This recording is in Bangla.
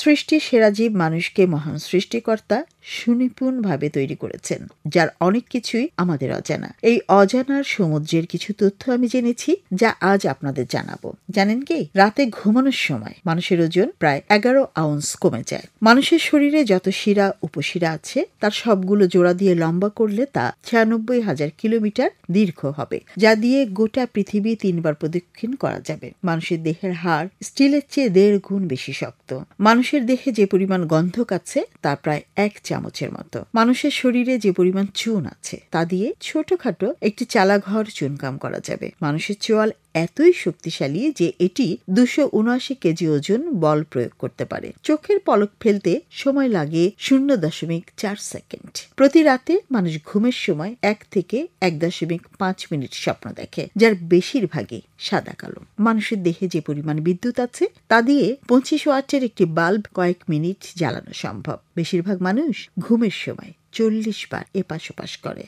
সৃষ্টির সেরা জীব মানুষকে মহান সৃষ্টিকর্তা সুনিপুণভাবে তৈরি করেছেন, যার অনেক কিছুই আমাদের অজানা। এই অজানার সমুদ্রের কিছু তথ্য আমি জেনেছি, যা আজ আপনাদের জানাবো। জানেন কি, রাতে ঘুমানোর সময় মানুষের ওজন প্রায় 11 আউন্স কমে যায়। মানুষের শরীরে যত শিরা উপশিরা আছে তার সবগুলো জোড়া দিয়ে লম্বা করলে তা 96,000 কিলোমিটার দীর্ঘ হবে, যা দিয়ে গোটা পৃথিবী 3 বার প্রদক্ষিণ করা যাবে। মানুষের দেহের হাড় স্টিলের চেয়ে 1.5 গুণ বেশি শক্ত। মানুষের দেহে যে পরিমাণ গন্ধক আছে তা প্রায় 1 চামচের মতো। মানুষের শরীরে যে পরিমাণ চুন আছে তা দিয়ে ছোটখাটো একটি চালাঘর চুনকাম করা যাবে। মানুষের চোয়াল এতই শক্তিশালী যে এটি 279 কেজি ওজন বল প্রয়োগ করতে পারে। চোখের পলক ফেলতে সময় লাগে 0.4 সেকেন্ড। প্রতি রাতে মানুষ ঘুমের সময় 1 থেকে 1.5 মিনিট স্বপ্ন দেখে, যার বেশিরভাগই সাদা কালো। মানুষের দেহে যে পরিমাণ বিদ্যুৎ আছে তা দিয়ে 25 ওয়াটের একটি বাল্ব কয়েক মিনিট জ্বালানো সম্ভব। বেশিরভাগ মানুষ ঘুমের সময় 40 বার এপাশ ওপাশ করে।